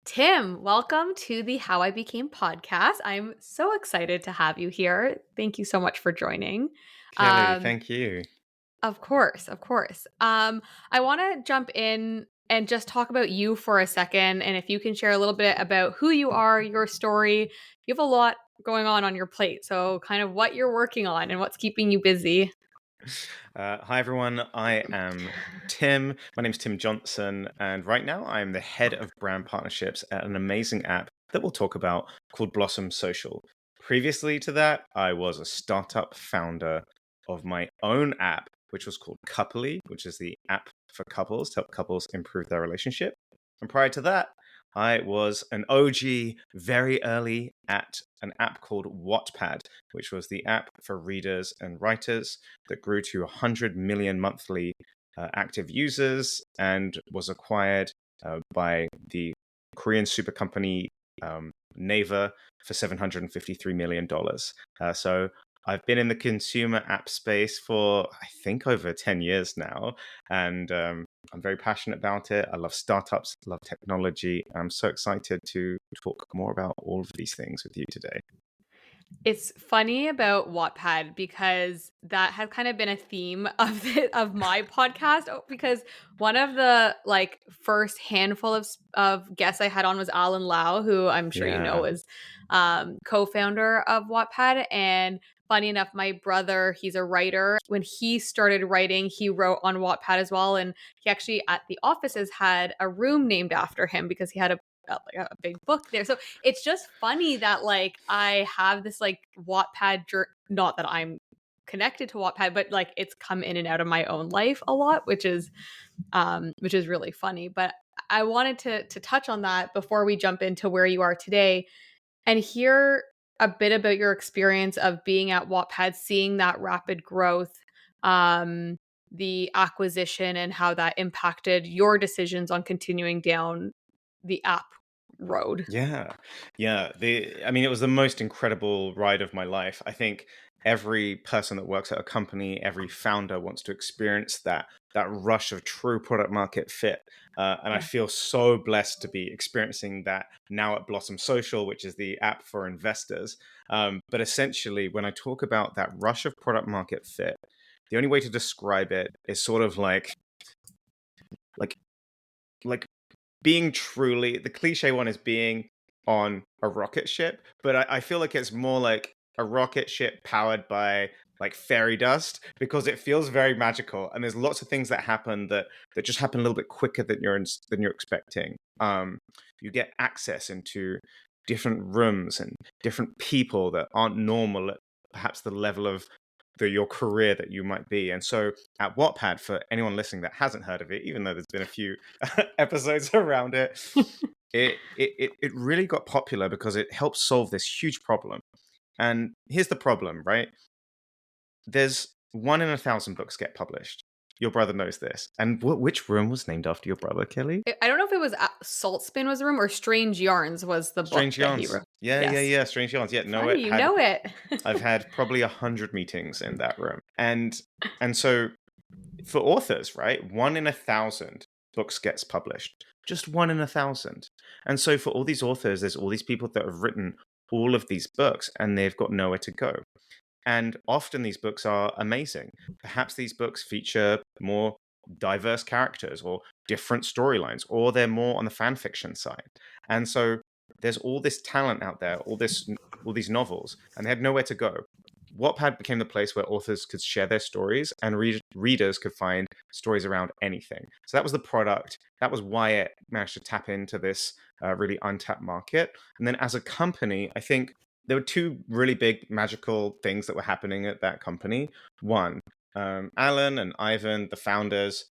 Tim, welcome to the How I Became podcast. I'm so excited to have you here. Thank you so much for joining. Kelly, Um, thank you. of course, of course. I want to jump in and just talk about you for a second. And if you can share a little bit about who you are, your story, you have a lot going on your plate. So, kind of what you're working on and what's keeping you busy. Hi, everyone. I am Tim. My name is Tim Johnson, and right now I am the head of brand partnerships at an amazing app that we'll talk about called Blossom Social. Previously to that, I was a startup founder of my own app, which was called Couply, which is the app for couples to help couples improve their relationship. And prior to that, I was an OG very early at an app called Wattpad, which was the app for readers and writers that grew to 100 million monthly active users and was acquired by the Korean super company Naver for $753 million. So I've been in the consumer app space for, I think, over 10 years now. And I'm very passionate about it. I love startups, love technology. I'm so excited to talk more about all of these things with you today. It's funny about Wattpad because that has kind of been a theme of of my podcast. Because one of the first handful of guests I had on was Alan Lau, who I'm sure you know Yeah. is co-founder of Wattpad. And funny enough, my brother, he's a writer. When he started writing, he wrote on Wattpad as well, and he actually at the offices had a room named after him because he had a big book there. So it's just funny that I have this Wattpad not that I'm connected to Wattpad, but it's come in and out of my own life a lot, which is really funny. But I wanted to touch on that before we jump into where you are today and hear a bit about your experience of being at Wattpad, seeing that rapid growth, um, the acquisition, and how that impacted your decisions on continuing down the app road. Yeah. Yeah. It was the most incredible ride of my life. I think every person that works at a company, every founder wants to experience that rush of true product market fit. And I Yeah. feel so blessed to be experiencing that now at Blossom Social, which is the app for investors. But essentially, when I talk about that rush of product market fit, the only way to describe it is sort of like like being truly, the cliche one is being on a rocket ship, but I feel like it's more like a rocket ship powered by like fairy dust because it feels very magical and there's lots of things that happen that just happen a little bit quicker than you're expecting. You get access into different rooms and different people that aren't normal at perhaps the level of your career that you might be. And so at Wattpad, for anyone listening that hasn't heard of it, even though there's been a few episodes around it, it really got popular because it helped solve this huge problem. And here's the problem, right? There's 1 in 1,000 books get published. Your brother knows this. And which room was named after your brother, Kelly? I don't know if it was Salt Spin was the room or Strange Yarns was the book Strange that he Yarns. wrote. Yeah, yeah, Yes. yeah. Strange Yarns. Yeah, no, Funny, you know it. I've had probably 100 meetings in that room. And so for authors, right? 1 in 1,000 books gets published. Just 1 in 1,000. And so for all these authors, there's all these people that have written all of these books and they've got nowhere to go. And often these books are amazing. Perhaps these books feature more diverse characters or different storylines, or they're more on the fan fiction side. And so there's all this talent out there, all these novels, and they had nowhere to go. Wattpad became the place where authors could share their stories and readers could find stories around anything. So that was the product. That was why it managed to tap into this really untapped market. And then as a company, I think there were two really big magical things that were happening at that company. One, Alan and Ivan, the founders,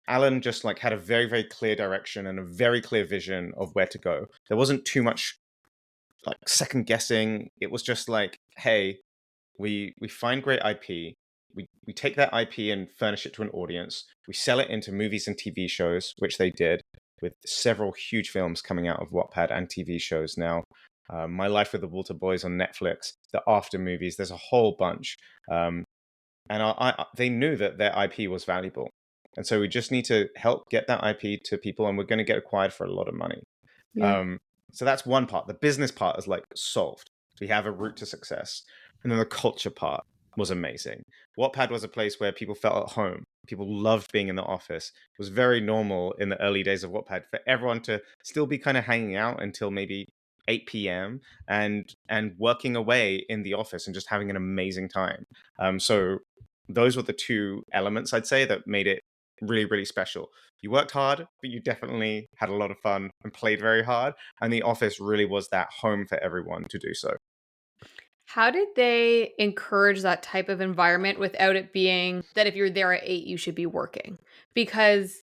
Alan just like had a very, very clear direction and a very clear vision of where to go. There wasn't too much like second guessing. It was just like, hey, we find great IP. We take that IP and furnish it to an audience. We sell it into movies and TV shows, which they did with several huge films coming out of Wattpad and TV shows now. My Life with the Walter Boys on Netflix, the After movies, there's a whole bunch. And they knew that their IP was valuable. And so we just need to help get that IP to people and we're going to get acquired for a lot of money. Yeah. So that's one part. The business part is like solved. We have a route to success. And then the culture part was amazing. Wattpad was a place where people felt at home. People loved being in the office. It was very normal in the early days of Wattpad for everyone to still be kind of hanging out until maybe 8 p.m. and working away in the office and just having an amazing time. So those were the two elements I'd say that made it really, really special. You worked hard, but you definitely had a lot of fun and played very hard. And the office really was that home for everyone to do so. How did they encourage that type of environment without it being that if you're there at 8, you should be working? Because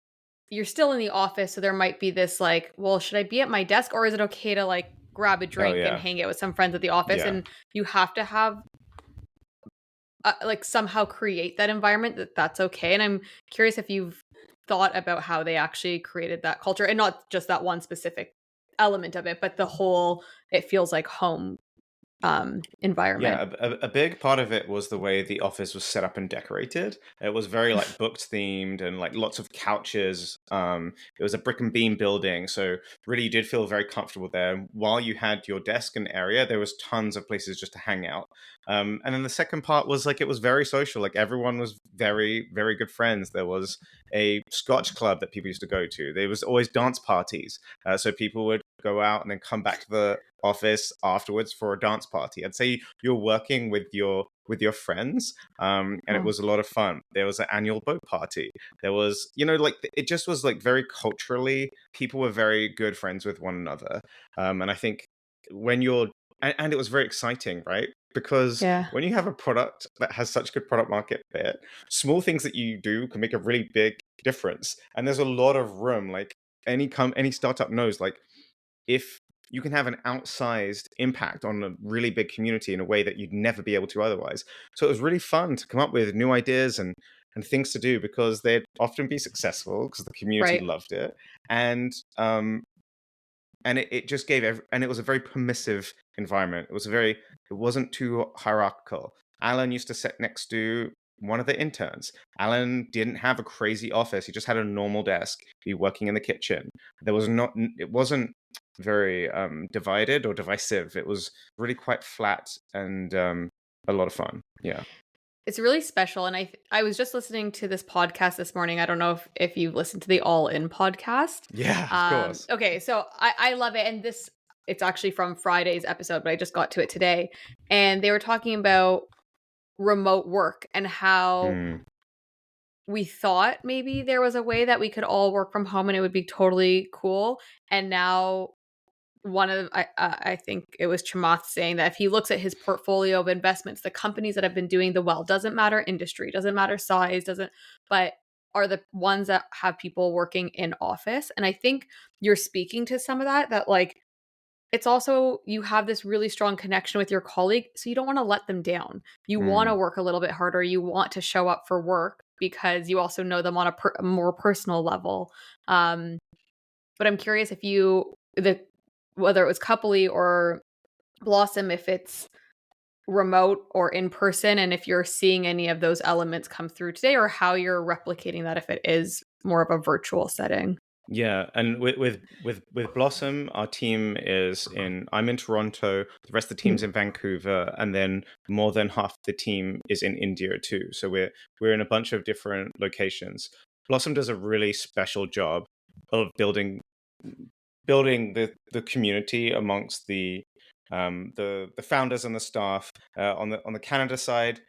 you're still in the office, so there might be this like, well, should I be at my desk or is it okay to like grab a Oh drink and yeah, hang out with some friends at the office? yeah. And you have to have like somehow create that environment that's okay. And I'm curious if you've thought about how they actually created that culture and not just that one specific element of it, but the whole it feels like home environment. Yeah, a big part of it was the way the office was set up and decorated. It was very like booked themed and like lots of couches. It was a brick and beam building, so really you did feel very comfortable there. While you had your desk and area, there was tons of places just to hang out. And then the second part was like it was very social. Like everyone was very, very good friends. There was a Scotch club that people used to go to. There was always dance parties, so people would go out and then come back to the office afterwards for a dance party. I'd say you're working with your friends, and it Oh, was a lot of fun. There was an annual boat party. There was, like it just was like very culturally, people were very good friends with one another. And I think when you're and it was very exciting, right? Because yeah. when you have a product that has such good product market fit, small things that you do can make a really big difference. And there's a lot of room. Like any startup knows, like if you can have an outsized impact on a really big community in a way that you'd never be able to otherwise. So it was really fun to come up with new ideas and things to do because they'd often be successful because the community Right. loved it. And it just gave and it was a very permissive environment. It wasn't too hierarchical. Alan used to sit next to one of the interns. Alan didn't have a crazy office. He just had a normal desk. He working in the kitchen. It wasn't very divided or divisive. It was really quite flat and a lot of fun. Yeah. It's really special, and I was just listening to this podcast this morning. I don't know if you've listened to the All In podcast. Yeah, of course. Okay, so I love it, and this it's actually from Friday's episode, but I just got to it today, and they were talking about remote work and how Mm, we thought maybe there was a way that we could all work from home and it would be totally cool, and now one of I think it was Chamath saying that if he looks at his portfolio of investments, the companies that have been doing the well, doesn't matter industry, doesn't matter size, doesn't but are the ones that have people working in office. And I think you're speaking to some of that like it's also you have this really strong connection with your colleague, so you don't want to let them down. You want to mm. work a little bit harder. You want to show up for work because you also know them on a more personal level. Um, but I'm curious if whether it was Couply or Blossom, if it's remote or in person, and if you're seeing any of those elements come through today, or how you're replicating that if it is more of a virtual setting. Yeah, and with Blossom, our team is in. I'm in Toronto. The rest of the Mhm. team's in Vancouver, and then more than half the team is in India too. So we're in a bunch of different locations. Blossom does a really special job of building the community amongst the founders and the staff. On the Canada side,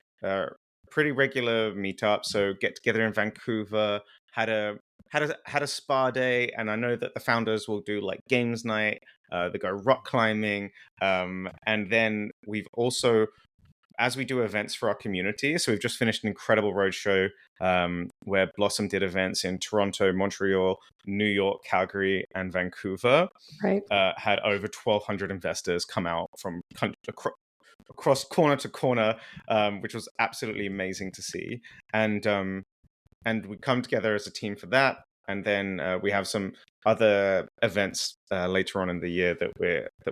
pretty regular meetups. So get together in Vancouver. Had a had a spa day, and I know that the founders will do like games night. They go rock climbing, and then we've also, as we do events for our community, so we've just finished an incredible roadshow where Blossom did events in Toronto, Montreal, New York, Calgary, and Vancouver. Right. Had over 1,200 investors come out from across corner to corner, which was absolutely amazing to see. And we come together as a team for that. and then we have some other events later on in the year that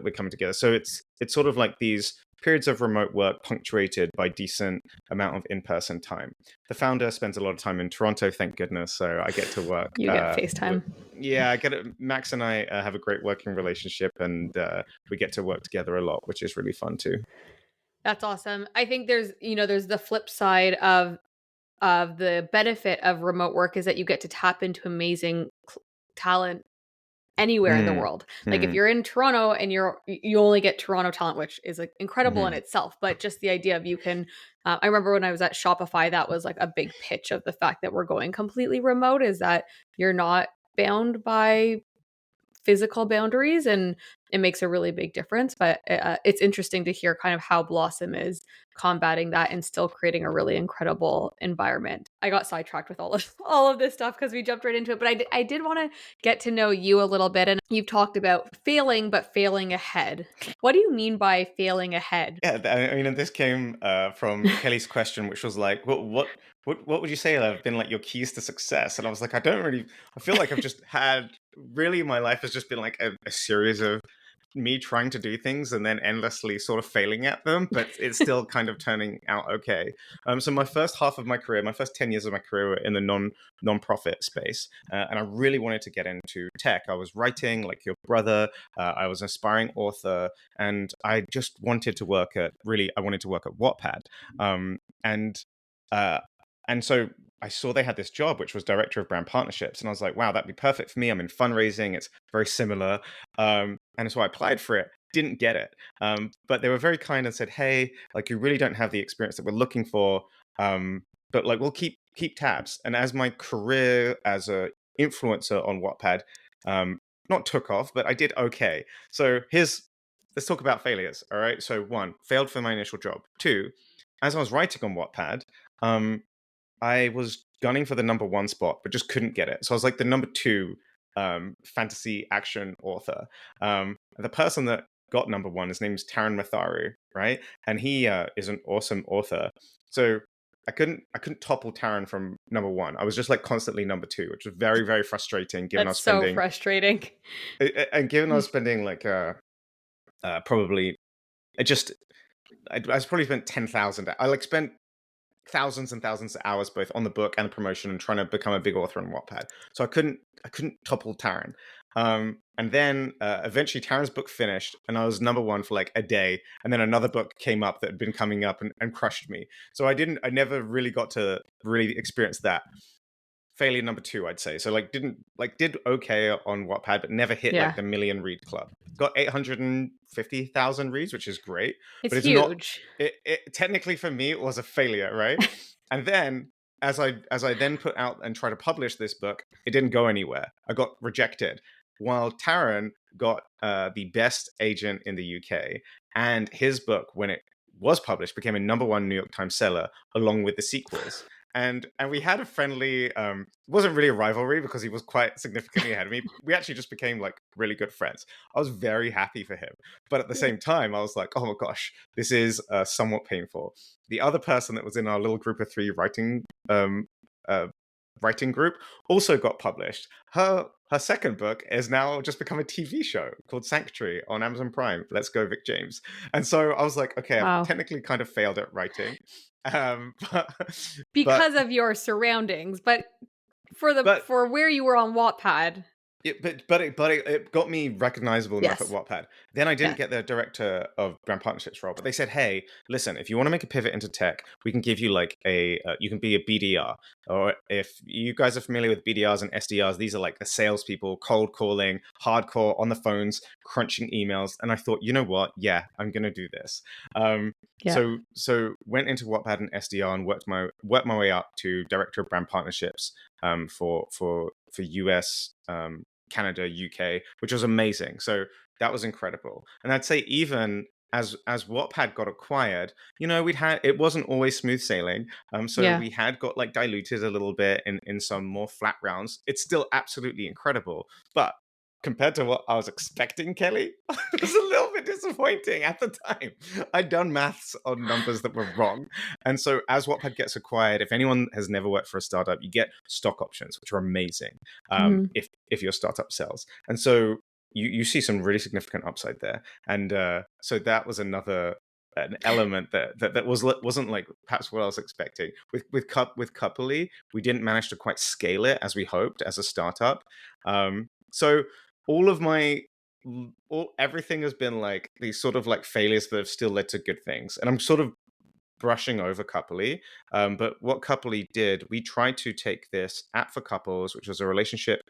we're coming together. So it's sort of like these periods of remote work punctuated by decent amount of in-person time. The founder spends a lot of time in Toronto, thank goodness, so I get to work. You get FaceTime. Yeah, I get it. Max and I have a great working relationship, and we get to work together a lot, which is really fun too. That's awesome. I think there's the flip side of the benefit of remote work is that you get to tap into amazing talent anywhere in the Mm, world. Like if mm, you're in Toronto and you only get Toronto talent, which is like incredible in mm. itself, but just the idea of you can I remember when I was at Shopify, that was like a big pitch of the fact that we're going completely remote, is that you're not bound by physical boundaries, and it makes a really big difference. But it's interesting to hear kind of how Blossom is combating that and still creating a really incredible environment. I got sidetracked with all of this stuff because we jumped right into it, but I did want to get to know you a little bit. And you've talked about failing, but failing ahead. What do you mean by failing ahead? Yeah, I mean, and this came from Kelly's question, which was like, what would you say have been like your keys to success? And I was like, I feel like I've just had, really, my life has just been like a series of me trying to do things and then endlessly sort of failing at them, but it's still kind of turning out okay. So my first half of my career, my first 10 years of my career were in the non-profit space, and I really wanted to get into tech. I was writing like your brother. I was an aspiring author, and I just wanted to work at, really, I wanted to work at Wattpad. Um, and uh, and so I saw they had this job, which was director of brand partnerships. And I was like, wow, that'd be perfect for me. I'm in fundraising. It's very similar. And so I applied for it, didn't get it. But they were very kind and said, hey, like, you really don't have the experience that we're looking for. But like, we'll keep tabs. And as my career as a influencer on Wattpad, not took off, but I did okay. So let's talk about failures. All right. So one, failed for my initial job. Two, as I was writing on Wattpad, I was gunning for the number one spot, but just couldn't get it. So I was like the number two fantasy action author. The person that got number one, his name's Taran Matharu, right? And he is an awesome author. So I couldn't topple Taran from number one. I was just like constantly number two, which was very, very frustrating given I That's was so spending frustrating. and given I was spending like probably I was probably spent 10,000. I like spent thousands and thousands of hours both on the book and the promotion and trying to become a big author on Wattpad. So I couldn't topple Taran. And then eventually Taran's book finished and I was number one for like a day. And then another book came up that had been coming up and crushed me. So I never really got to really experience that. Failure number two, I'd say. So like did okay on Wattpad, but never hit Yeah. like the million read club. Got 850,000 reads, which is great, It's but it's not. huge. It technically for me it was a failure, right? And then as I then put out and try to publish this book, it didn't go anywhere. I got rejected. While Taran got the best agent in the UK, and his book, when it was published, became a number one New York Times seller along with the sequels. And we had a friendly it wasn't really a rivalry because he was quite significantly ahead of me. We actually just became like really good friends. I was very happy for him, but at the same time I was like, oh my gosh, this is somewhat painful. The other person that was in our little group of three uh, writing group also got published. Her second book is now just become a TV show called Sanctuary on Amazon Prime. Let's go, Vic James. And so I was like, okay, I've Wow. technically kind of failed at writing. But, but Because of your surroundings, but but for where you were on Wattpad. it got me recognizable enough at Yes. Wattpad. Then I didn't Yeah. get the director of brand partnerships role, but they said, "Hey, listen, if you want to make a pivot into tech, we can give you like you can be a BDR, or if you guys are familiar with BDRs and SDRs, these are like the salespeople, cold calling, hardcore on the phones, crunching emails." And I thought, you know what? Yeah, I'm gonna do this. Um, Yeah. so went into Wattpad and SDR and worked my way up to director of brand partnerships for US. Canada, UK, which was amazing. So that was incredible. And I'd say even as Wattpad got acquired, it wasn't always smooth sailing. So Yeah. we had got like diluted a little bit in some more flat rounds. It's still absolutely incredible, but compared to what I was expecting, Kelly, it was a little bit disappointing at the time. I'd done maths on numbers that were wrong. And so as Wattpad gets acquired, if anyone has never worked for a startup, you get stock options, which are amazing, Mhm. if your startup sells. And so you see some really significant upside there. And so that was an element that wasn't like perhaps what I was expecting. With Couply, we didn't manage to quite scale it as we hoped as a startup. So all of my everything has been like these sort of like failures that have still led to good things, and I'm sort of brushing over Couply. But what Couply did, we tried to take this app for couples, which was a relationship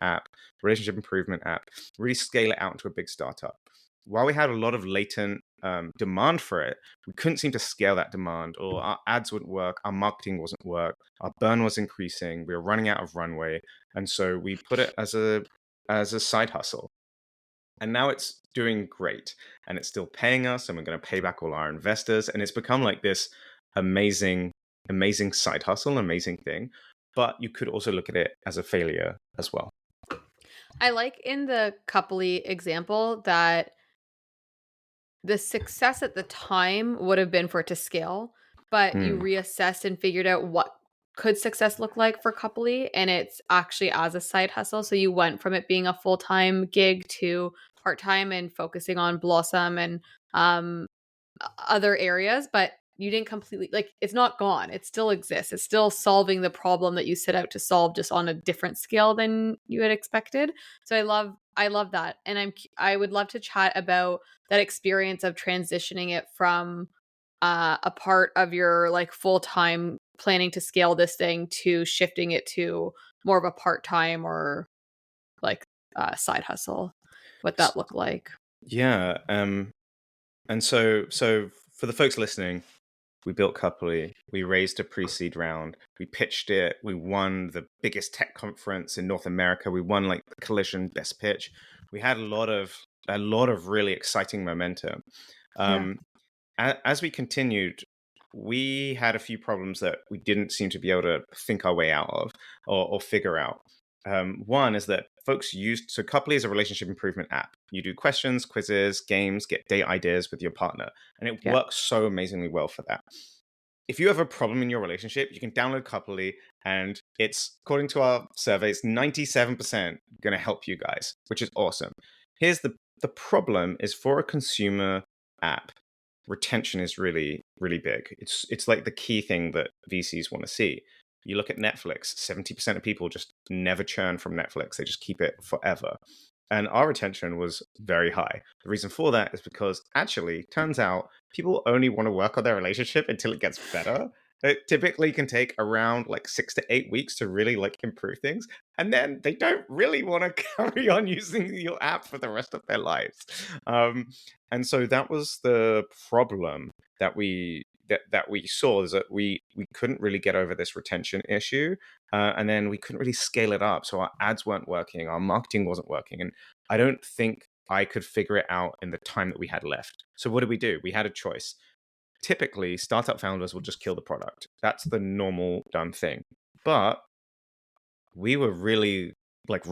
improvement app, really scale it out into a big startup. While we had a lot of latent demand for it, we couldn't seem to scale that demand, or our ads wouldn't work, our marketing wasn't work, our burn was increasing, we were running out of runway, and so we put it as a side hustle. And now it's doing great, and it's still paying us, and we're going to pay back all our investors, and it's become like this amazing, amazing side hustle, amazing thing. But you could also look at it as a failure as well. I like in the coupley example that the success at the time would have been for it to scale, but you Mm. reassessed and figured out what could success look like for coupley, and it's actually as a side hustle. So you went from it being a full-time gig to part-time and focusing on Blossom and um other areas, but you didn't completely like it's not gone. It still exists. It's still solving the problem that you set out to solve just on a different scale than you had expected. So I love that. And I would love to chat about that experience of transitioning it from a part of your like full-time planning to scale this thing to shifting it to more of a part-time or like side hustle. What S- that looked like. Yeah. And so for the folks listening, we built Couply. We raised a pre-seed round. We pitched it. We won the biggest tech conference in North America. We won like the Collision Best Pitch. We had a lot of really exciting momentum. Yeah. Um, as we continued, we had a few problems that we didn't seem to be able to think our way out of or figure out. One is that folks used so Couply is a relationship improvement app. You do questions, quizzes, games, get date ideas with your partner, and it Yeah. works so amazingly well for that. If you have a problem in your relationship, you can download Couply, and it's, according to our surveys, 97% going to help you guys, which is awesome. Here's the problem is for a consumer app, retention is really, really big. It's like the key thing that VCs want to see. You look at Netflix, 70% of people just never churn from Netflix. They just keep it forever. And our retention was very high. The reason for that is because actually, turns out people only want to work on their relationship until it gets better. It typically can take around like 6 to 8 weeks to really like improve things. And then they don't really want to carry on using your app for the rest of their lives. Um, and so that was the problem that we saw, is that we couldn't really get over this retention issue, and then we couldn't really scale it up. So our ads weren't working, our marketing wasn't working, and I don't think I could figure it out in the time that we had left. So what did we do? We had a choice. Typically, startup founders will just kill the product. That's the normal done thing. But we were really like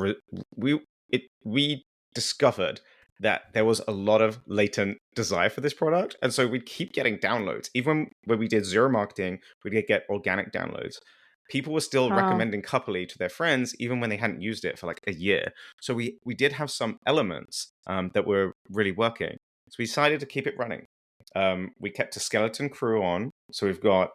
we discovered that there was a lot of latent desire for this product, and so we'd keep getting downloads even when we did zero marketing. We'd get organic downloads. People were still Wow. recommending Couply to their friends even when they hadn't used it for like a year. So we did have some elements that were really working, so we decided to keep it running. We kept a skeleton crew on, so we've got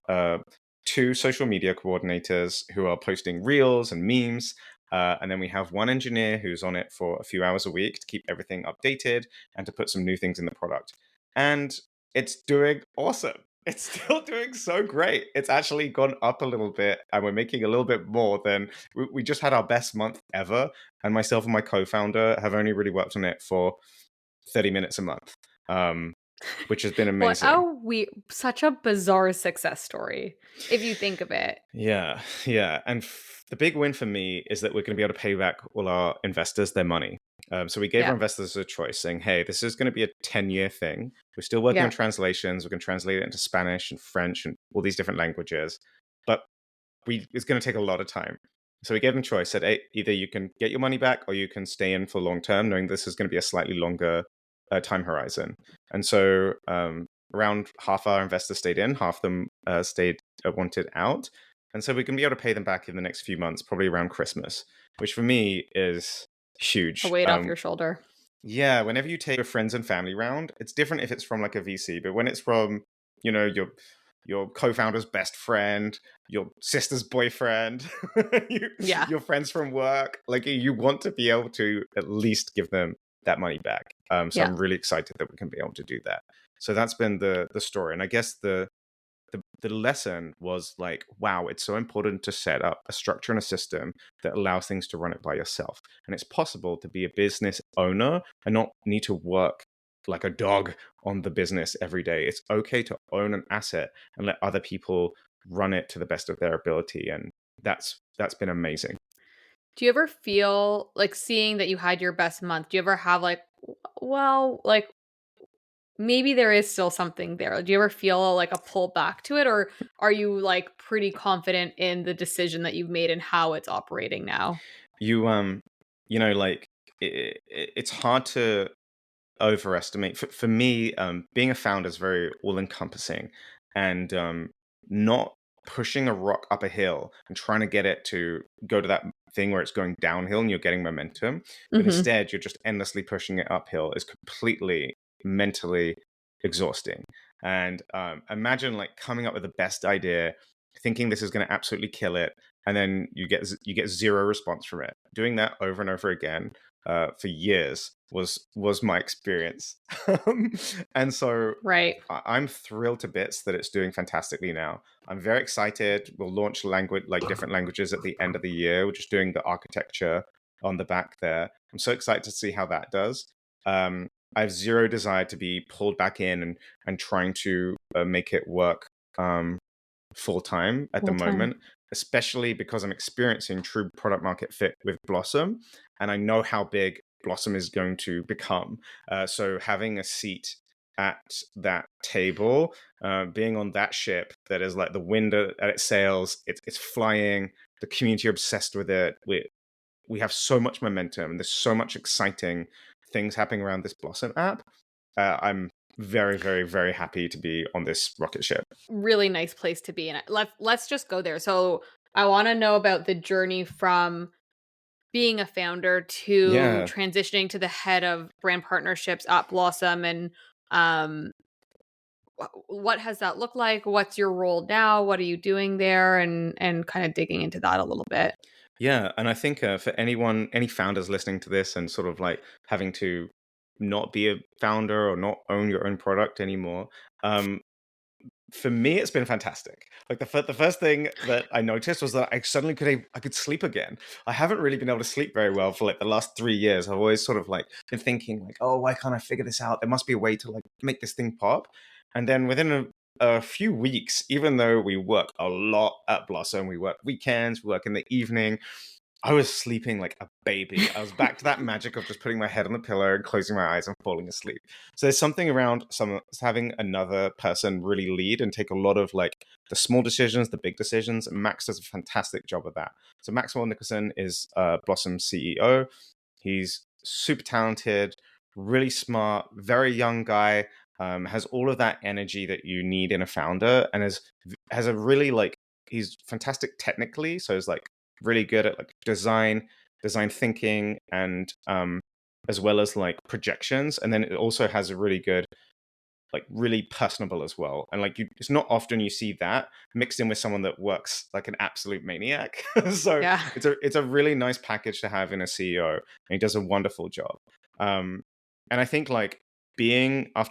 two social media coordinators who are posting reels and memes. And then we have one engineer who's on it for a few hours a week to keep everything updated and to put some new things in the product. And it's doing awesome. It's still doing so great. It's actually gone up a little bit, and we're making a little bit more than we just had our best month ever. And myself and my co founder have only really worked on it for 30 minutes a month, um, which has been What amazing. a such a bizarre success story if you think of it. Yeah, yeah. And the big win for me is that we're going to be able to pay back all our investors their money. So we gave our Yeah. investors a choice saying, hey, this is going to be a 10-year thing. We're still working on Yeah. translations. We're going to translate it into Spanish and French and all these different languages. But it's going to take a lot of time. So we gave them choice, said, hey, either you can get your money back or you can stay in for long term, knowing this is going to be a slightly longer time horizon. And so around half our investors stayed in, half them stayed wanted out. And so we can be able to pay them back in the next few months, probably around Christmas, which for me is A huge. weight off your shoulder. Yeah, whenever you take your friends and family round, it's different if it's from like a VC, but when it's from, your co-founder's best friend, your sister's boyfriend, you, Yeah. your friends from work, like you want to be able to at least give them that money back. So Yeah. I'm really excited that we can be able to do that. So that's been the story, and I guess the lesson was like, wow, it's so important to set up a structure and a system that allows things to run it by yourself. And it's possible to be a business owner and not need to work like a dog on the business every day. It's okay to own an asset and let other people run it to the best of their ability. And that's been amazing. Do you ever feel like seeing that you had your best month? Do you ever have like, well, like maybe there is still something there? Do you ever feel like a pull back to it, or are you like pretty confident in the decision that you've made and how it's operating now? You like it's hard to overestimate. For me, being a founder is very all encompassing, and not pushing a rock up a hill and trying to get it to go to that thing where it's going downhill and you're getting momentum, but Mhm. instead you're just endlessly pushing it uphill is completely mentally exhausting. And imagine like coming up with the best idea, thinking this is going to absolutely kill it, and then you get zero response from it. Doing that over and over again for years was my experience. And so Right. I'm thrilled to bits that it's doing fantastically now. I'm very excited. We'll launch language like different languages at the end of the year. We're just doing the architecture on the back there. I'm so excited to see how that does. I have zero desire to be pulled back in and trying to make it work full time at the Full time. moment, especially because I'm experiencing true product market fit with Blossom, and I know how big Blossom is going to become. So having a seat at that table, being on that ship that is like the wind at its sails, it's flying. The community are obsessed with it. We have so much momentum. There's so much exciting things happening around this Blossom app. I'm very, very, very happy to be on this rocket ship. Really nice place to be in. Let's just go there. So I want to know about the journey from being a founder to Yeah. transitioning to the head of brand partnerships at Blossom, and um what has that looked like? What's your role now? What are you doing there? And kind of digging into that a little bit. Yeah, and I think for any founders listening to this and sort of like having to not be a founder or not own your own product anymore, um, for me it's been fantastic. Like the first thing that I noticed was that I suddenly I could sleep again. I haven't really been able to sleep very well for like the last 3 years. I've always sort of like been thinking like, oh, why can't I figure this out? There must be a way to like make this thing pop. And then within a few weeks, even though we work a lot at Blossom, we work weekends, we work in the evening, I was sleeping like a baby. I was back to that magic of just putting my head on the pillow and closing my eyes and falling asleep. So there's something around having another person really lead and take a lot of like the small decisions, the big decisions. And Max does a fantastic job of that. So Maxwell Nicholson is Blossom's CEO. He's super talented, really smart, very young guy. Has all of that energy that you need in a founder, and has a really like he's fantastic technically. So he's like really good at like design thinking, and as well as like projections. And then it also has a really good like really personable as well. And like it's not often you see that mixed in with someone that works like an absolute maniac. So Yeah. it's a really nice package to have in a CEO, and he does a wonderful job. um and I think like being a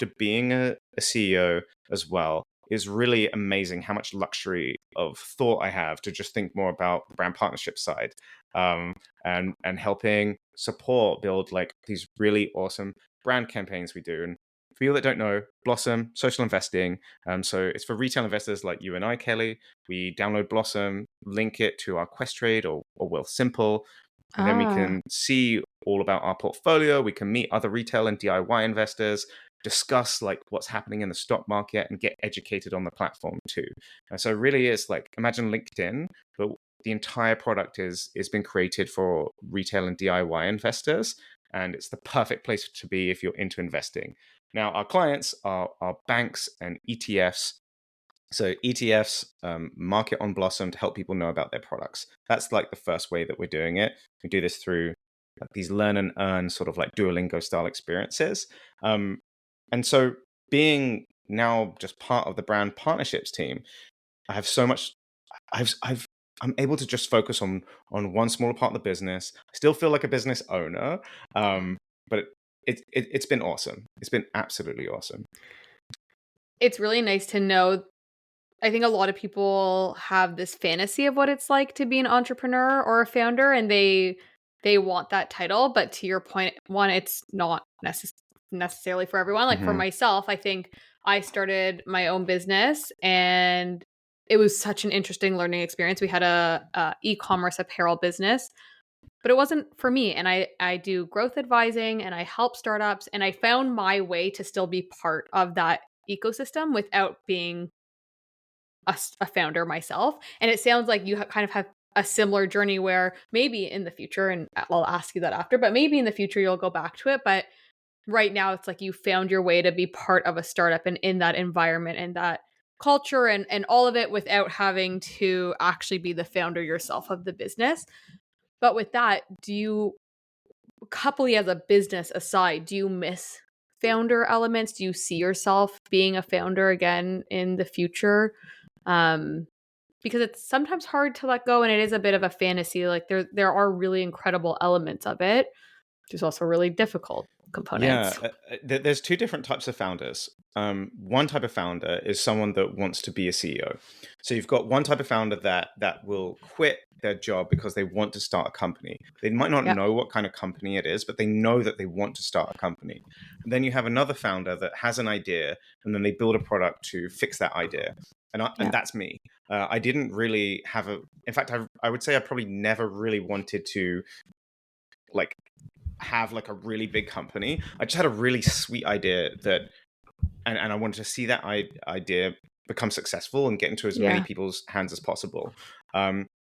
CEO as well is really amazing how much luxury of thought I have to just think more about the brand partnership side, um and helping support build like these really awesome brand campaigns we do. And for you that don't know, Blossom, social investing. So it's for retail investors like you and I, Kelly. We download Blossom, link it to our Quest Trade or Wealth Simple, and then we Ah. can see all about our portfolio. We can meet other retail and DIY investors, discuss like what's happening in the stock market, and get educated on the platform too. And so really it's like imagine LinkedIn, but the entire product is been created for retail and DIY investors, and it's the perfect place to be if you're into investing. Now, our clients are banks and ETFs. So ETFs, market on Blossom to help people know about their products. That's like the first way that we're doing it. We do this through like these learn and earn sort of like Duolingo style experiences. And so being now just part of the brand partnerships team, I have so much. I'm able to just focus on one smaller part of the business. I still feel like a business owner, but it's been awesome. It's been absolutely awesome. It's really nice to know. I think a lot of people have this fantasy of what it's like to be an entrepreneur or a founder, and they want that title. But to your point, one, it's not necessarily for everyone. Like for Hmm. myself, I think I started my own business, and it was such an interesting learning experience. We had a e-commerce apparel business, but it wasn't for me. And I do growth advising and I help startups, and I found my way to still be part of that ecosystem without being a founder myself. And it sounds like you kind of have a similar journey where maybe in the future, and I'll ask you that after, but maybe in the future you'll go back to it. But right now it's like you found your way to be part of a startup and in that environment and that culture and all of it without having to actually be the founder yourself of the business. But with that, do you, Couply as a business aside, do you miss founder elements? Do you see yourself being a founder again in the future? Um, because it's sometimes hard to let go and it is a bit of a fantasy. Like there are really incredible elements of it. There's also really difficult Yeah, components. there's two different types of founders. One type of founder is someone that wants to be a CEO. So you've got one type of founder that will quit their job because they want to start a company. They might not Yep. know what kind of company it is, but they know that they want to start a company. And then you have another founder that has an idea, and then they build a product to fix that idea. And Yeah. that's me. I didn't really have a. In fact, I would say I probably never really wanted to like have like a really big company. I just had a really sweet idea that, and I wanted to see that idea become successful and get into as many Yeah. people's hands as possible.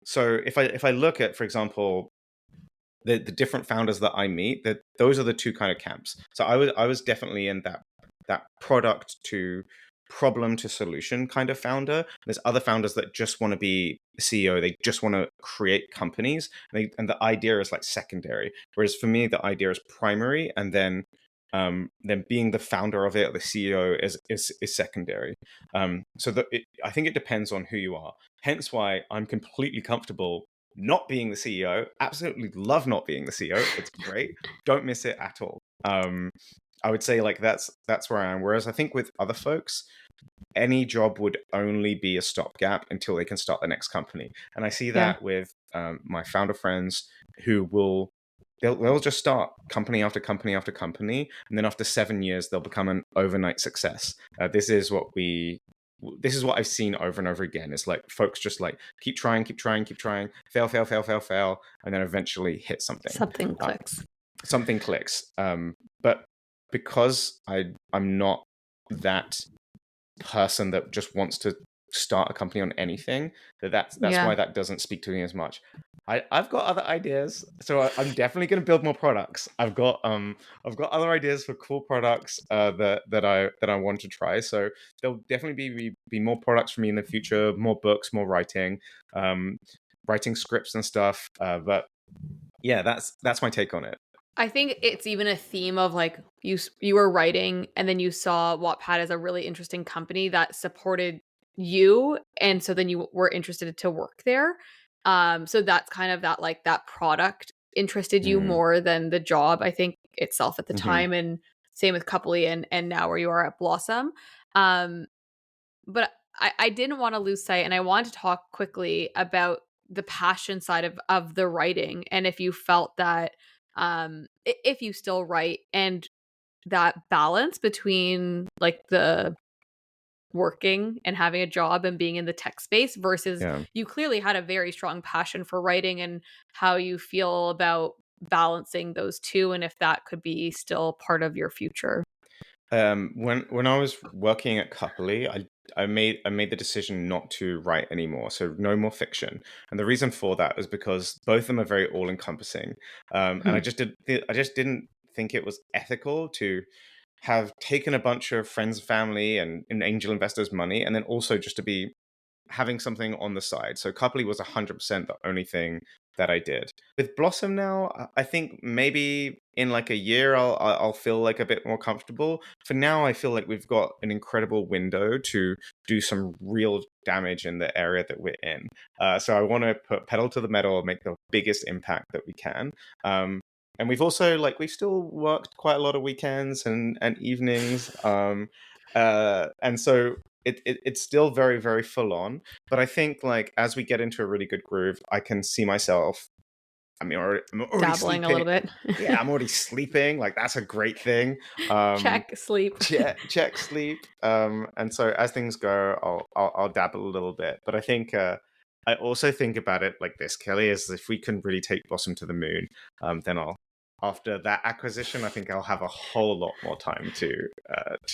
So if I look at, for example, the different founders that I meet, that those are the two kind of camps. So I was definitely in that product to problem to solution kind of founder. There's other founders that just want to be CEO. They just want to create companies, and the idea is like secondary. Whereas for me, the idea is primary, and then being the founder of it or the CEO is secondary. I think it depends on who you are. Hence why I'm completely comfortable not being the CEO. Absolutely love not being the CEO. It's great. Don't miss it at all. I would say like that's where I am. Whereas I think with other folks, any job would only be a stopgap until they can start the next company. And I see Yeah. that with my founder friends who will they'll just start company after company after company, and then after 7 years they'll become an overnight success. This is what I've seen over and over again. It's like folks just like keep trying, keep trying, keep trying, fail, fail, fail, fail, fail, and then eventually hit something. Something Uh, clicks. Something clicks. But because I'm not that person that just wants to start a company on anything, that's Yeah. why that doesn't speak to me as much. I've got other ideas, so I'm definitely going to build more products. I've got other ideas for cool products that I want to try. So there'll definitely be more products for me in the future, more books, more writing, writing scripts and stuff. But yeah, that's my take on it. I think it's even a theme of like you were writing and then you saw Wattpad as a really interesting company that supported you, and so then you were interested to work there. So that's kind of that, like that product interested you Mm. more than the job, I think, itself at the Hmm. time, and same with Couply and now where you are at Blossom. Um but I didn't want to lose sight, and I wanted to talk quickly about the passion side of the writing, and if you felt that if you still write, and that balance between like the working and having a job and being in the tech space versus Yeah. you clearly had a very strong passion for writing, and how you feel about balancing those two, and if that could be still part of your future. When I was working at Couply, I I made the decision not to write anymore, so no more fiction. And the reason for that is because both of them are very all encompassing, and I just didn't think it was ethical to have taken a bunch of friends, family, and angel investors' money, and then also just to be having something on the side. So Couply was 100% the only thing that I did. With Blossom now, I think maybe in like a year I'll feel like a bit more comfortable. For now, I feel like we've got an incredible window to do some real damage in the area that we're in. So I want to put pedal to the metal, make the biggest impact that we can. And we've also we've still worked quite a lot of weekends and evenings. And so it's still very, very full on. But I think like as we get into a really good groove, I can see myself. I mean, I'm already Dabbling a sleeping. little bit. Yeah, I'm already sleeping. Like that's a great thing. Um, Check sleep. check sleep. And so as things go, I'll dabble a little bit. But I think I also think about it like this, Kelly, is if we can really take Blossom to the moon, then I'll after that acquisition, I think I'll have a whole lot more time to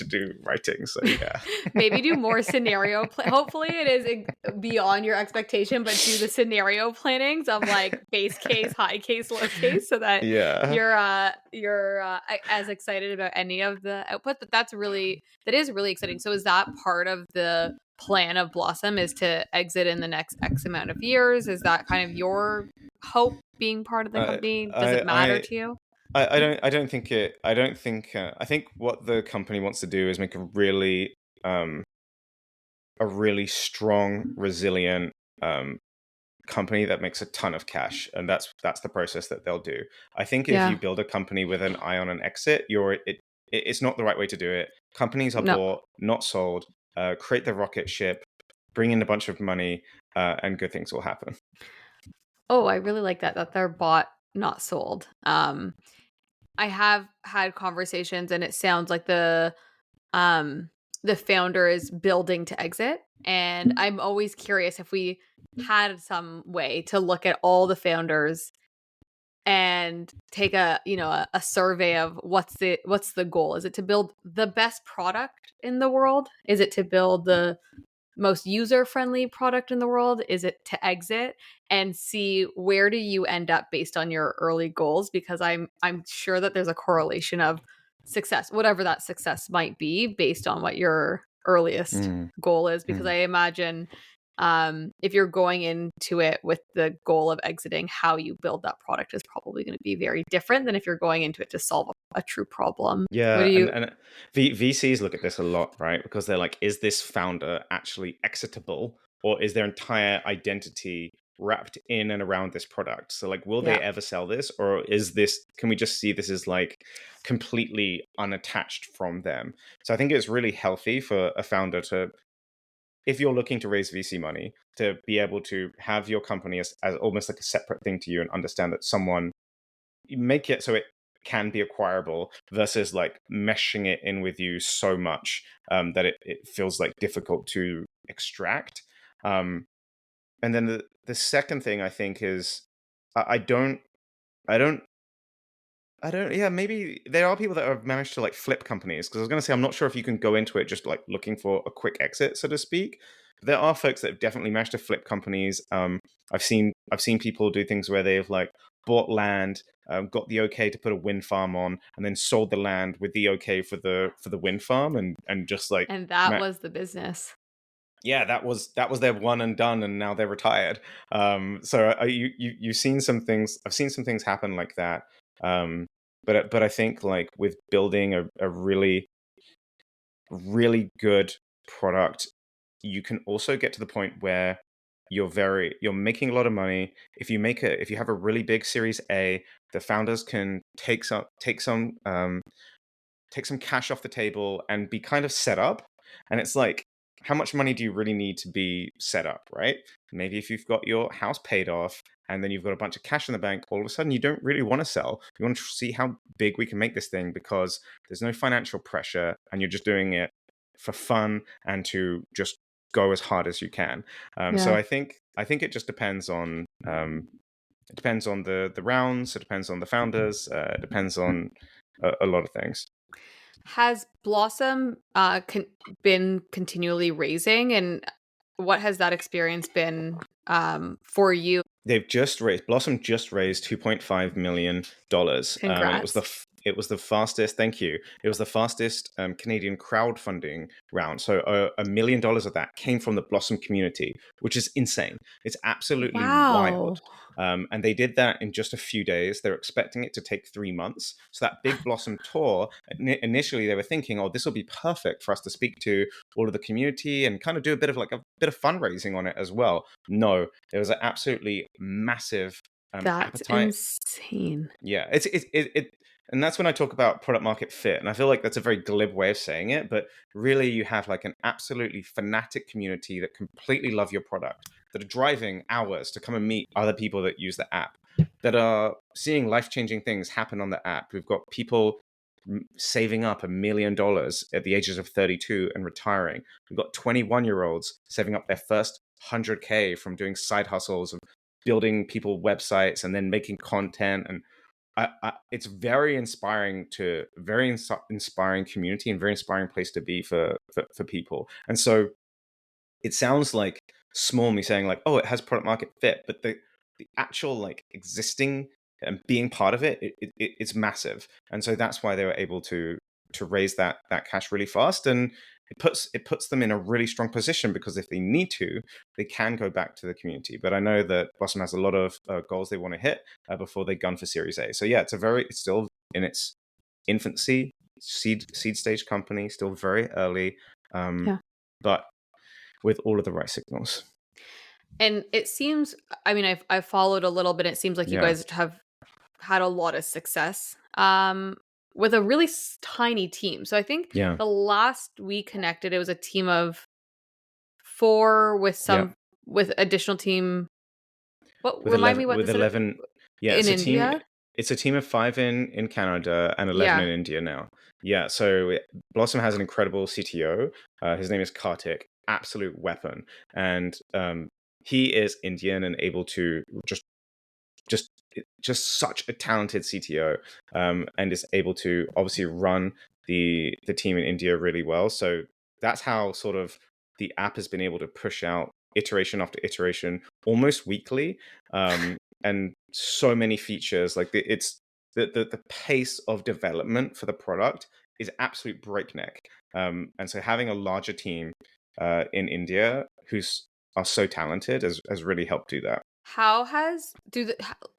do writing. So yeah. Maybe do more scenario hopefully it is beyond your expectation, but do the scenario plannings of like base case, high case, low case, so that Yeah. you're as excited about any of the outputs. But that is really exciting. So is that part of the plan of Blossom, is to exit in the next X amount of years? Is that kind of your hope, being part of the I company? Does it matter I to you? I don't think it. I don't think. I think what the company wants to do is make um a really strong, resilient company that makes a ton of cash, and that's the process that they'll do. I think if you Yeah. build a company with an eye on an exit, it's not the right way to do it. Companies are No. bought, not sold. Create the rocket ship, bring in a bunch of money, and good things will happen. Oh, I really like that they're bought, not sold. I have had conversations and it sounds like um the founder is building to exit, and I'm always curious if we had some way to look at all the founders and take a survey of what's the goal. Is it to build the best product in the world? Is it to build the most user-friendly product in the world? Is it to exit and see where do you end up based on your early goals? Because I'm sure that there's a correlation of success, whatever that success might be, based on what your earliest Mm, goal is. Because mm. I imagine if you're going into it with the goal of exiting, how you build that product is probably going to be very different than if you're going into it to solve a true problem. What do Yeah, you? and VCs look at this a lot, right? Because they're like, is this founder actually exitable, or is their entire identity wrapped in and around this product? So, like, will they Yeah. ever sell this, or is this? Can we just see this as like completely unattached from them? So, I think it's really healthy for a founder to, if you're looking to raise VC money, to be able to have your company as almost like a separate thing to you and understand that someone you make it so it can be acquirable versus like meshing it in with you so much that it feels like difficult to extract. Um, and then the second thing I think is I, I don't I don't yeah, maybe there are people that have managed to like flip companies, because I was going to say I'm not sure if you can go into it just like looking for a quick exit, so to speak. There are folks that have definitely managed to flip companies. I've seen people do things where they've like bought land, got the okay to put a wind farm on, and then sold the land with the okay for the wind farm, and just like And that ma- was the business. yeah, that was their one and done, and now they're retired. So you've seen some things. I've seen some things happen like that. Um, but I think like with building a really really good product, you can also get to the point where you're making a lot of money. If you have a really big Series A, the founders can take some cash off the table and be kind of set up. And it's like, how much money do you really need to be set up, right? Maybe if you've got your house paid off and then you've got a bunch of cash in the bank, all of a sudden you don't really want to sell. You want to see how big we can make this thing, because there's no financial pressure and you're just doing it for fun and to just go as hard as you can. So Yeah. I think it just depends on the rounds. It depends on the founders. It depends on a lot of things. Has Blossom been continually raising, and what has that experience been for you? They've just raised Blossom just raised $2.5 million, and Congrats. it was the fastest. Thank you. It was the fastest Canadian crowdfunding round. So $1 million of that came from the Blossom community, which is insane. It's absolutely Wow. wild. And they did that in just a few days. They're expecting it to take 3 months. So that big Blossom tour, initially they were thinking, oh, this will be perfect for us to speak to all of the community and kind of do a bit of fundraising on it as well. No, there was an absolutely massive That's appetite. insane. Yeah, and that's when I talk about product market fit. And I feel like that's a very glib way of saying it, but really you have like an absolutely fanatic community that completely love your product, that are driving hours to come and meet other people that use the app, that are seeing life-changing things happen on the app. We've got people saving up $1 million at the ages of 32 and retiring. We've got 21-year-olds saving up their first 100K from doing side hustles and building people websites and then making content. And it's very inspiring inspiring community and very inspiring place to be for people. And so it sounds like small me saying like, oh, it has product market fit, but the actual like existing and being part of it's massive. And so that's why they were able to raise that cash really fast. And it puts them in a really strong position, because if they need to, they can go back to the community. But I know that Blossom has a lot of goals they want to hit before they gun for Series A. So yeah, it's still in its infancy, seed stage company, still very early, Yeah. but with all of the right signals. And it seems, I mean, I've followed a little bit. It seems like you Yeah, guys have had a lot of success with a really tiny team. So I think yeah, the last we connected, it was a team of four with yeah. with additional team. What With remind me 11, what with this is 11, yeah, in it's a team. India? It's a team of 5 in Canada and 11 Yeah. in India now. Yeah, so Blossom has an incredible CTO. His name is Kartik, absolute weapon, and he is Indian and able to just just such a talented CTO, and is able to obviously run the team in India really well. So that's how sort of the app has been able to push out iteration after iteration almost weekly, and so many features. Like it's the pace of development for the product is absolute breakneck. And so having a larger team in India who's are so talented has really helped do that. How has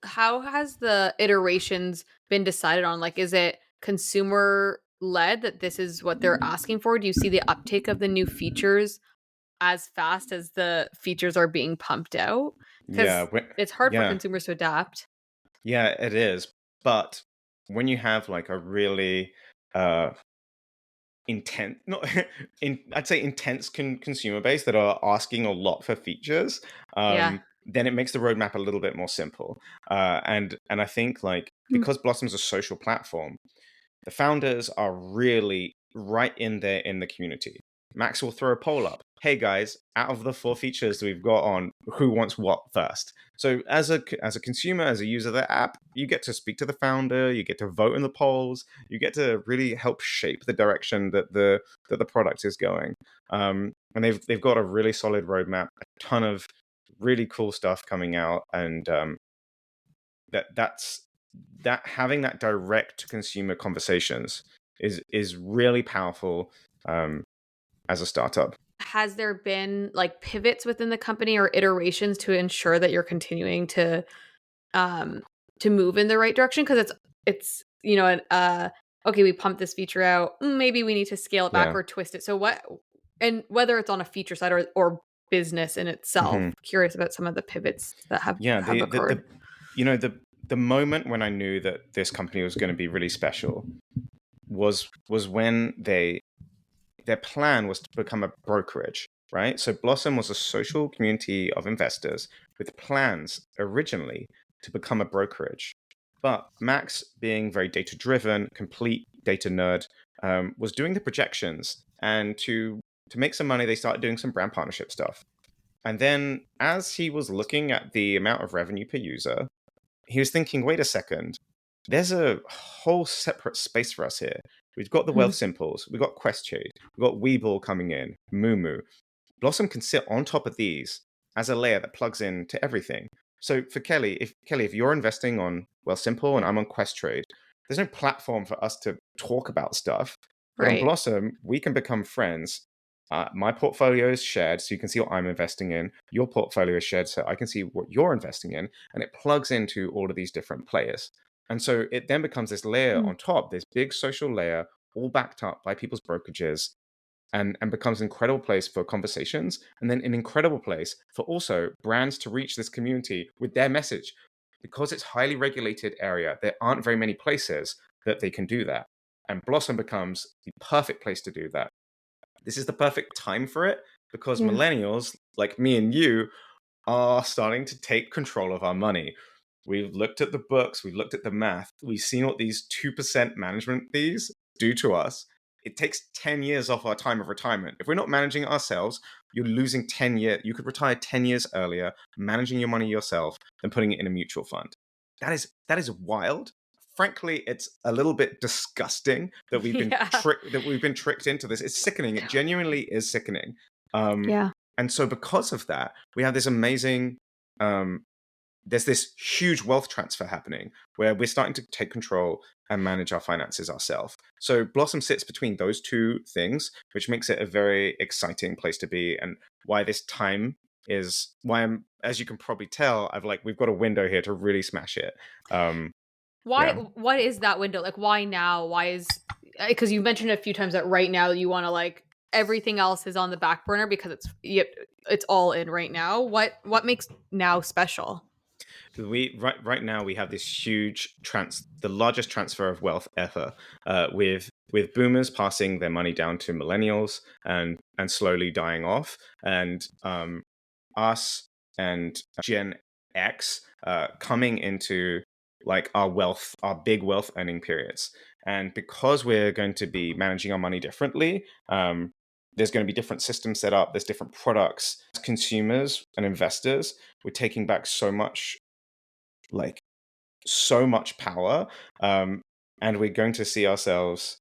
how has the iterations been decided on? Like, is it consumer led that this is what they're asking for? Do you see the uptake of the new features as fast as the features are being pumped out? Yeah, Because it's hard for yeah. consumers to adapt. Yeah, it is. But when you have like a really uh intense, not I'd say intense consumer base that are asking a lot for features, Yeah. then it makes the roadmap a little bit more simple. And I think like Hmm. because Blossom's a social platform, the founders are really right in there in the community. Max will throw a poll up. Hey guys, out of the 4 features that we've got on, who wants what first? So as a consumer, as a user of the app, you get to speak to the founder, you get to vote in the polls, you get to really help shape the direction that the product is going. And they've got a really solid roadmap, a ton of really cool stuff coming out, and that's that having that direct consumer conversations is really powerful as a startup. Has there been like pivots within the company or iterations to ensure that you're continuing um to move in the right direction? Because it's okay, we pumped this feature out, maybe we need to scale it back Yeah. or twist it. So what, and whether it's on a feature side or business in itself, Hmm. curious about some of the pivots that Yeah. have occurred. The moment when I knew that this company was going to be really special was when their plan was to become a brokerage, right? So Blossom was a social community of investors with plans originally to become a brokerage. But Max, being very data driven, complete data nerd, was doing the projections. And to make some money, they started doing some brand partnership stuff. And then as he was looking at the amount of revenue per user, he was thinking, wait a second, there's a whole separate space for us here. We've got the Mhm. Wealth Simples, we've got Questrade, we've got Webull coming in, Moomoo. Blossom can sit on top of these as a layer that plugs in to everything. So for Kelly, if you're investing on Simple and I'm on Questrade, there's no platform for us to talk about stuff. But on Right. Blossom, we can become friends. My portfolio is shared, so you can see what I'm investing in. Your portfolio is shared, so I can see what you're investing in, and it plugs into all of these different players. And so it then becomes this layer Mm. on top, this big social layer, all backed up by people's brokerages, and becomes an incredible place for conversations, and then an incredible place for also brands to reach this community with their message. Because it's highly regulated area, there aren't very many places that they can do that. And Blossom becomes the perfect place to do that. This is the perfect time for it because Yeah. millennials like me and you are starting to take control of our money. We've looked at the books, we've looked at the math, we've seen what these 2% management fees do to us. It takes 10 years off our time of retirement. If we're not managing it ourselves, you're losing 10 years. You could retire 10 years earlier managing your money yourself than putting it in a mutual fund. That is wild. Frankly, it's a little bit disgusting that we've been Yeah. tricked into this. It's sickening. It genuinely is sickening. Um, Yeah. and so because of that, we have this amazing um, there's this huge wealth transfer happening where we're starting to take control and manage our finances ourselves. So Blossom sits between those two things, which makes it a very exciting place to be, and why this time is why I'm, as you can probably tell, we've got a window here to really smash it. Um, Why yeah. what is that window? Like, why now? Why is because you mentioned a few times that right now you wanna, like everything else is on the back burner because it's all in right now. What makes now special? We right now we have this huge the largest transfer of wealth ever, with boomers passing their money down to millennials and slowly dying off, and us and Gen X coming into like our big wealth earning periods. And because we're going to be managing our money differently, there's going to be different systems set up. There's different products. As consumers and investors, we're taking back like so much power, um, and we're going to see ourselves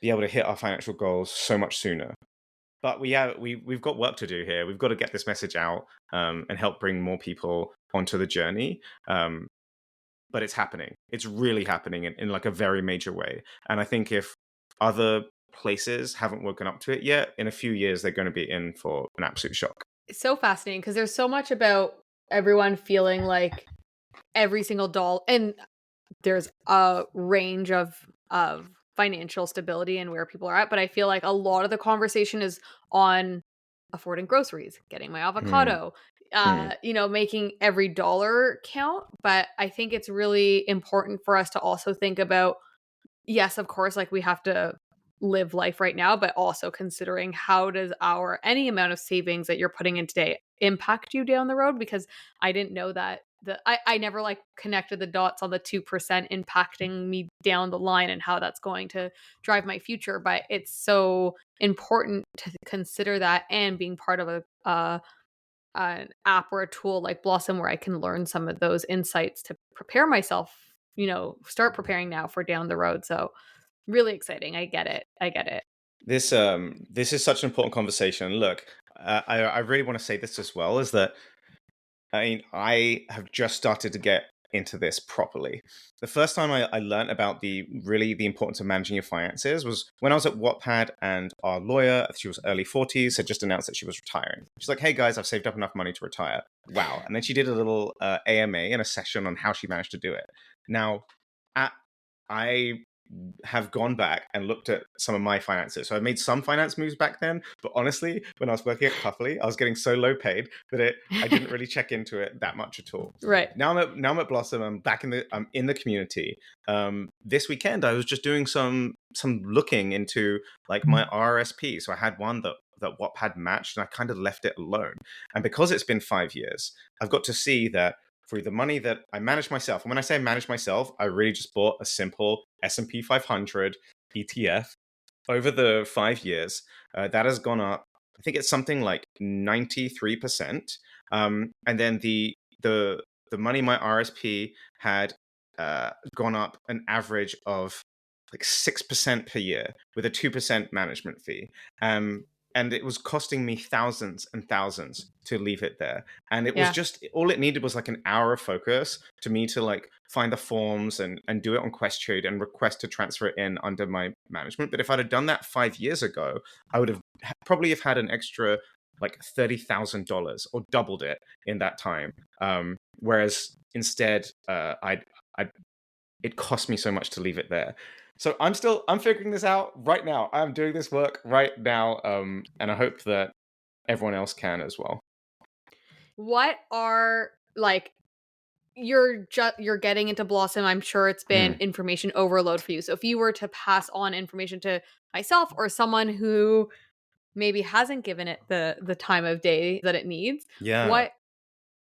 be able to hit our financial goals so much sooner. But we've got work to do here. We've got to get this message out, and help bring more people onto the journey. But it's happening. It's really happening in like a very major way. And I think if other places haven't woken up to it yet, in a few years they're going to be in for an absolute shock. It's so fascinating because there's so much about everyone feeling like every single doll and there's a range of financial stability and where people are at, but I feel like a lot of the conversation is on affording groceries, getting my Hmm. avocado, Hmm. making every dollar count. But I think it's really important for us to also think about, yes, of course, like we have to live life right now, but also considering how does our any amount of savings that you're putting in today impact you down the road? Because I didn't know that I never like connected the dots on the 2% impacting me down the line and how that's going to drive my future. But it's so important to consider that and being part of an app or a tool like Blossom where I can learn some of those insights to prepare myself, start preparing now for down the road. So really exciting. I get it. I get it. This is such an important conversation. Look, I really want to say this as well, is that I mean, I have just started to get into this properly. The first time I learned about the importance of managing your finances was when I was at Wattpad, and our lawyer, she was early 40s, had just announced that she was retiring. She's like, "Hey guys, I've saved up enough money to retire." Wow. And then she did a little AMA and a session on how she managed to do it. Now, at, I have gone back and looked at some of my finances. So I made some finance moves back then, but honestly, when I was working at Couply, I was getting so low paid that I didn't really check into it that much at all. Right. Now I'm at Blossom. I'm in the community. This weekend I was just doing some looking into like my RRSP. So I had one that Wattpad matched, and I kind of left it alone. And because it's been 5 years, I've got to see that through the money that I manage myself. And when I say manage myself, I really just bought a simple S&P 500 ETF over the 5 years. That has gone up. I think it's something like 93%. And then the money my RSP had gone up an average of like 6% per year with a 2% management fee. And it was costing me thousands and thousands to leave it there. And it was Yeah. just, all it needed was like an hour of focus to me to like find the forms and do it on Questrade and request to transfer it in under my management. But if I'd have done that 5 years ago, I would have probably have had an extra like $30,000 or doubled it in that time. Whereas instead, it cost me so much to leave it there. So I'm figuring this out right now. I'm doing this work right now. And I hope that everyone else can as well. What are like you're getting into Blossom. I'm sure it's been Mm. information overload for you. So if you were to pass on information to myself or someone who maybe hasn't given it the time of day that it needs, Yeah,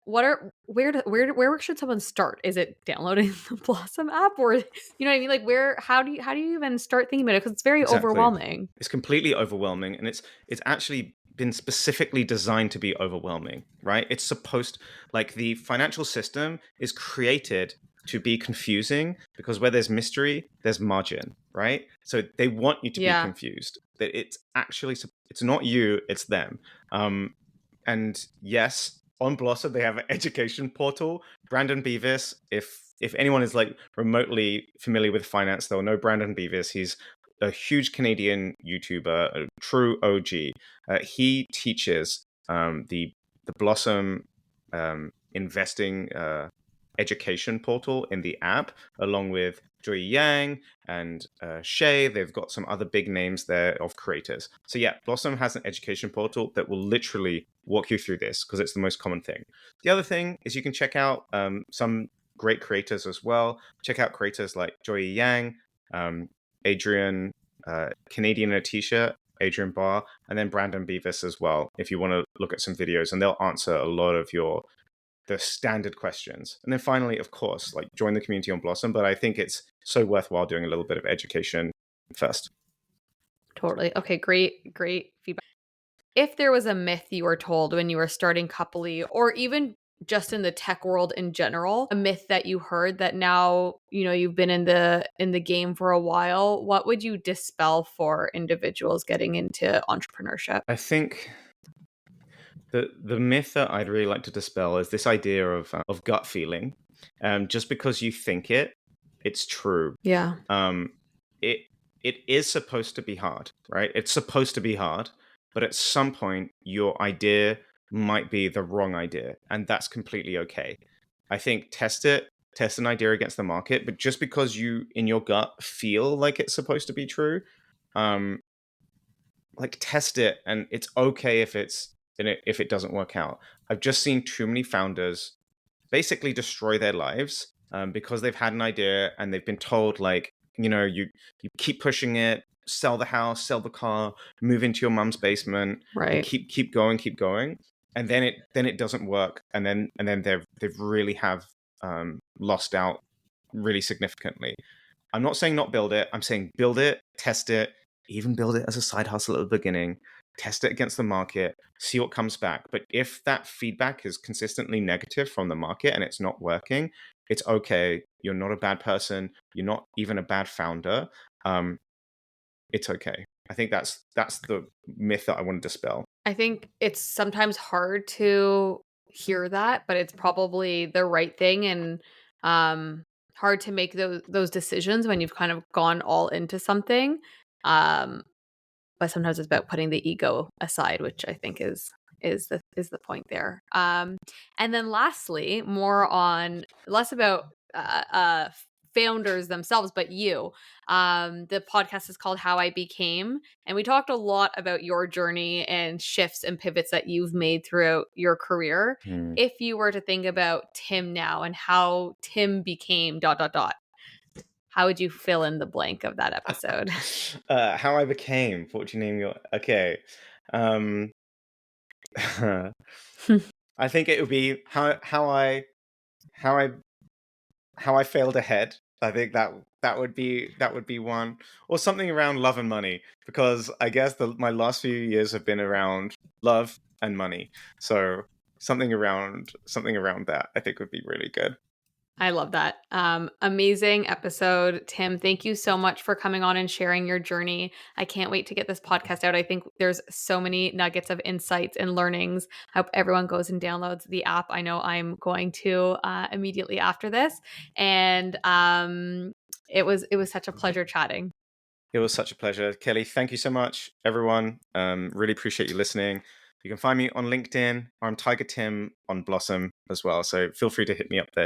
what are where should someone start? Is it downloading the Blossom app, or you know what I mean? Like how do you even start thinking about it? Because it's very exactly. overwhelming. It's completely overwhelming, and it's actually been specifically designed to be overwhelming, right? It's supposed like the financial system is created to be confusing because where there's mystery, there's margin, right? So they want you to be Yeah. confused. That it's actually it's not you, it's them. And yes, on Blossom they have an education portal. Brandon Beavis, if anyone is like remotely familiar with finance, they'll know Brandon Beavis. He's a huge Canadian YouTuber, a true OG. He teaches the Blossom investing education portal in the app, along with Joy Yang and Shay. They've got some other big names there of creators. So yeah, Blossom has an education portal that will literally walk you through this because it's the most common thing. The other thing is you can check out some great creators as well. Check out creators like Joy Yang, Adrian, Canadian Atisha, Adrian Barr, and then Brandon Beavis as well, if you want to look at some videos, and they'll answer a lot of the standard questions. And then finally, of course, like join the community on Blossom, but I think it's so worthwhile doing a little bit of education first. Totally. Okay, great feedback. If there was a myth you were told when you were starting Couply, or even just in the tech world in general, a myth that you heard that now, you've been in the game for a while, what would you dispel for individuals getting into entrepreneurship? I think the myth that I'd really like to dispel is this idea of gut feeling. Just because you think it's true. Yeah. Um, it it is supposed to be hard, right? It's supposed to be hard, but at some point your idea might be the wrong idea, and that's completely okay. I think test an idea against the market, but just because you in your gut feel like it's supposed to be true, um, like test it, and it's okay if it doesn't work out. I've just seen too many founders basically destroy their lives because they've had an idea and they've been told like you keep pushing it, sell the house, sell the car, move into your mum's basement, and Right. keep going, and then it doesn't work, and then they've really have lost out really significantly. I'm not saying not build it. I'm saying build it, test it, even build it as a side hustle at the beginning, test it against the market, see what comes back. But if that feedback is consistently negative from the market and it's not working, it's okay. You're not a bad person. You're not even a bad founder. It's okay. I think that's the myth that I want to dispel. I think it's sometimes hard to hear that, but it's probably the right thing, and um hard to make those decisions when you've kind of gone all into something. Um but sometimes it's about putting the ego aside, which I think is the point there. And then lastly, more on less about founders themselves, but you. The podcast is called How I Became, and we talked a lot about your journey and shifts and pivots that you've made throughout your career. Hmm. If you were to think about Tim now and how Tim became dot dot dot, how would you fill in the blank of that episode? How I became. What would you name your? Okay. Um, I think it would be how I how I failed ahead. I think that would be one, or something around love and money, because I guess my last few years have been around love and money. So something around that I think would be really good. I love that. Amazing episode. Tim, thank you so much for coming on and sharing your journey. I can't wait to get this podcast out. I think there's so many nuggets of insights and learnings. I hope everyone goes and downloads the app. I know I'm going to immediately after this. And it was such a pleasure chatting. It was such a pleasure. Kelly, thank you so much, everyone. Really appreciate you listening. You can find me on LinkedIn, or I'm Tiger Tim on Blossom as well. So feel free to hit me up there too.